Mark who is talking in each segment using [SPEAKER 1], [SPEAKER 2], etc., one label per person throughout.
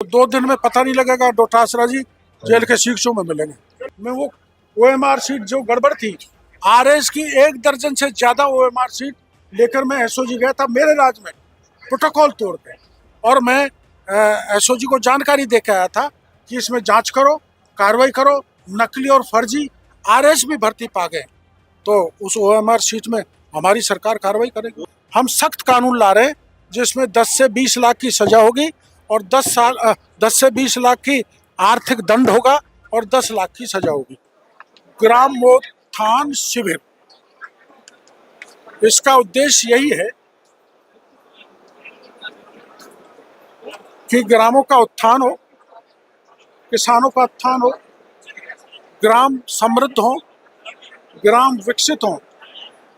[SPEAKER 1] 2 दिन में पता नहीं लगेगा डोटासरा जी जेल के शिक्षों में मिलेंगे। मैं वो ओएमआर सीट जो गड़बड़ थी, आरएस की 1 दर्जन से ज्यादा ओएमआर सीट लेकर मैं एसओजी गया था मेरे राज्य में प्रोटोकॉल तोड़ के, और मैं एसओजी को जानकारी दे के आया था कि इसमें जांच करो, कार्रवाई करो। नकली और फर्जी आरएस भी भर्ती पा गए, तो उस ओएमआर सीट में हमारी सरकार कार्रवाई करेगी। हम सख्त कानून ला रहे हैं जिसमें 10 से 20 लाख की सजा होगी और 10 से 20 लाख की आर्थिक दंड होगा और 10 लाख की सजा होगी। ग्रामोत्थान शिविर, इसका उद्देश्य यही है कि ग्रामों का उत्थान हो, किसानों का उत्थान हो, ग्राम समृद्ध हो, ग्राम विकसित हो,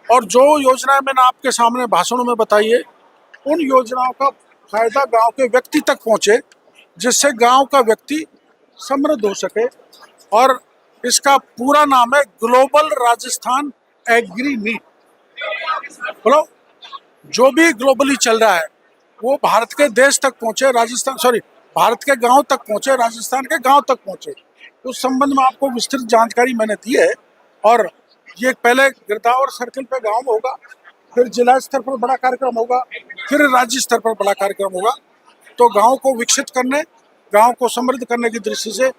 [SPEAKER 1] और जो योजनाएं मैंने आपके सामने भाषणों में बताई है उन योजनाओं का फायदा गांव के व्यक्ति तक पहुंचे, जिससे गांव का व्यक्ति समृद्ध हो सके। और इसका पूरा नाम है ग्लोबल राजस्थान एग्री मीट। बोलो, जो भी ग्लोबली चल रहा है वो भारत के देश तक पहुंचे, भारत के गांव तक पहुंचे, राजस्थान के गांव तक पहुंचे। उस संबंध में आपको विस्तृत जानकारी मैंने दी है। और ये पहले गिरदावर सर्किल पे गांव में होगा, फिर जिला स्तर पर बड़ा कार्यक्रम होगा, फिर राज्य स्तर पर बड़ा कार्यक्रम होगा। तो गांव को विकसित करने, गांव को समृद्ध करने की दृष्टि से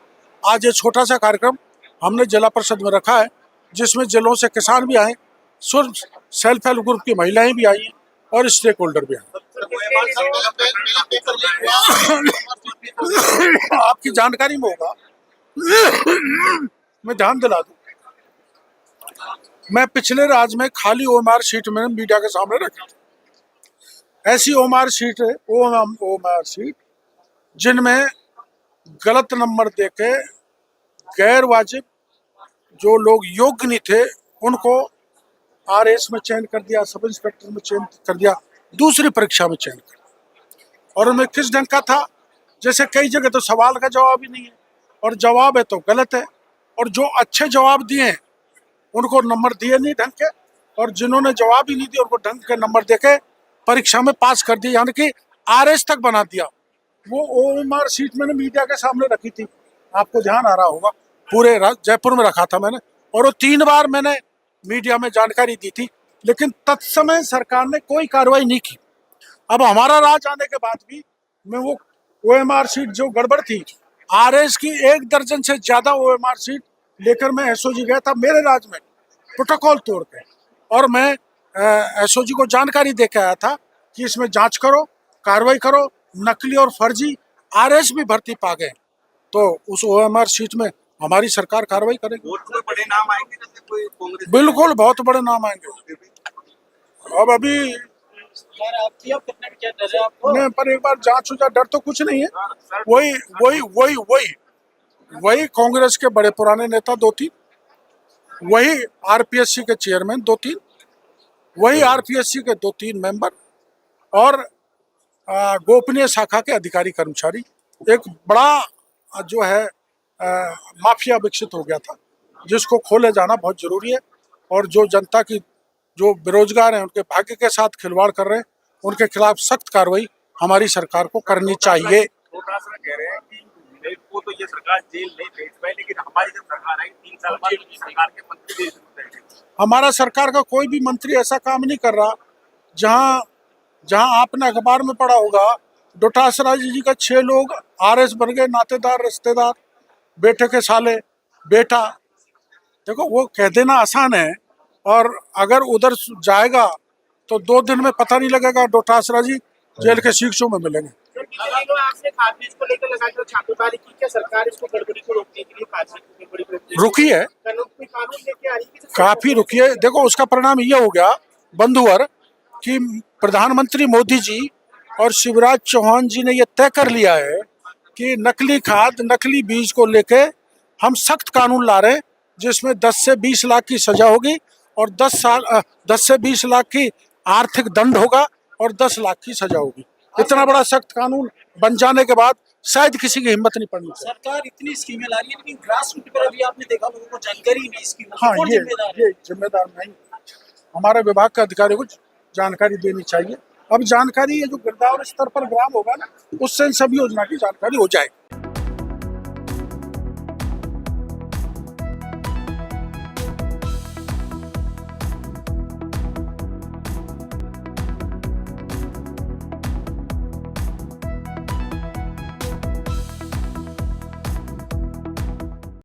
[SPEAKER 1] आज ये छोटा सा कार्यक्रम हमने जिला परिषद में रखा है, जिसमें जिलों से किसान भी आए, सेल्फ हेल्प ग्रुप की महिलाएं भी आई और स्टेक होल्डर भी आए। आपकी जानकारी में होगा, मैं ध्यान दिला दूं, मैं पिछले राज्य में खाली ओएमआर सीट में मीडिया के सामने रखी थी। ऐसी ओएमआर सीट जिनमें गलत नंबर देके गैर वाजिब जो लोग योग्य नहीं थे उनको आरएस में चयन कर दिया, सब इंस्पेक्टर में चयन कर दिया, दूसरी परीक्षा में चयन कर दिया। और उनमें किस ढंग का था, जैसे कई जगह तो सवाल का जवाब ही नहीं है और जवाब है तो गलत है, और जो अच्छे जवाब दिए हैं उनको नंबर दिए नहीं ढंग के, और जिन्होंने जवाब ही नहीं दिया उनको ढंग के नंबर देके परीक्षा में पास कर दिया, यानी कि आरएस तक बना दिया। वो ओएमआर सीट मैंने मीडिया के सामने रखी थी, आपको ध्यान आ रहा होगा, पूरे जयपुर में रखा था मैंने, और वो 3 बार मैंने मीडिया में जानकारी दी थी, लेकिन तत्समय सरकार ने कोई कार्रवाई नहीं की। अब हमारा राज आने के बाद भी मैं वो ओएमआर सीट जो गड़बड़ थी, आरएस की 1 दर्जन से ज्यादा ओएमआर सीट लेकर मैं एसओजी गया था मेरे राज्य में प्रोटोकॉल तोड़ के, और मैं एसओजी को जानकारी दे के आया था कि इसमें जांच करो, कार्रवाई करो। नकली और फर्जी आरएस भी भर्ती पा गए, तो उस ओएमआर सीट में हमारी सरकार कार्रवाई करेगी।
[SPEAKER 2] बहुत बड़े नाम आएंगे, जैसे कोई कांग्रेस,
[SPEAKER 1] बिल्कुल बहुत बड़े नाम आएंगे। अब अभी नहीं, पर एक बार जांच हो जाए, डर तो कुछ नहीं है। वही कांग्रेस के बड़े पुराने नेता 2-3, वही आरपीएससी के चेयरमैन 2-3, वही आरपीएससी के 2-3 मेंबर, और गोपनीय शाखा के अधिकारी कर्मचारी। एक बड़ा जो है माफिया विकसित हो गया था, जिसको खोले जाना बहुत जरूरी है। और जो जनता की जो बेरोजगार हैं उनके भाग्य के साथ खिलवाड़ कर रहे हैं, उनके खिलाफ सख्त कार्रवाई हमारी सरकार को करनी चाहिए।
[SPEAKER 2] कह रहे हैं कि को तो ये सरकार जेल नहीं भेज पाई, लेकिन हमारी जब सरकार आई 3 साल बाद सरकार के मंत्री,
[SPEAKER 1] हमारा सरकार का कोई भी मंत्री ऐसा काम नहीं कर रहा। जहां आपने अखबार में पढ़ा होगा, डोटासरा जी का 6 लोग आरएस बन गए, नातेदार, रिश्तेदार, बेटे के साले, बेटा। देखो, वो कह देना आसान है, और अगर उधर जाएगा तो 2 दिन में पता नहीं लगेगा डोटासरा जी जेल के शिक्षों में मिलेंगे। रुकी है, काफी रुकी है। देखो, उसका परिणाम ये हो गया बंधुवर कि प्रधानमंत्री मोदी जी और शिवराज चौहान जी ने ये तय कर लिया है कि नकली खाद, नकली बीज को लेके हम सख्त कानून ला रहे हैं, जिसमें 10 से 20 लाख की सजा होगी और 10 से 20 लाख की आर्थिक दंड होगा और 10 लाख की सजा होगी। इतना बड़ा सख्त कानून बन जाने के बाद शायद किसी की हिम्मत नहीं पड़नी।
[SPEAKER 3] सरकार इतनी स्कीमें ला रही है, लेकिन ग्रास रूट पर अभी आपने देखा लोगों को जानकारी नहीं स्कीम।
[SPEAKER 1] हाँ, ये जिम्मेदार नहीं, हमारे विभाग के अधिकारियों को जानकारी देनी चाहिए अब जानकारी ये जो गिरदावर स्तर पर ग्राम होगा ना, उससे इन सभी योजना की जानकारी हो जाएगी।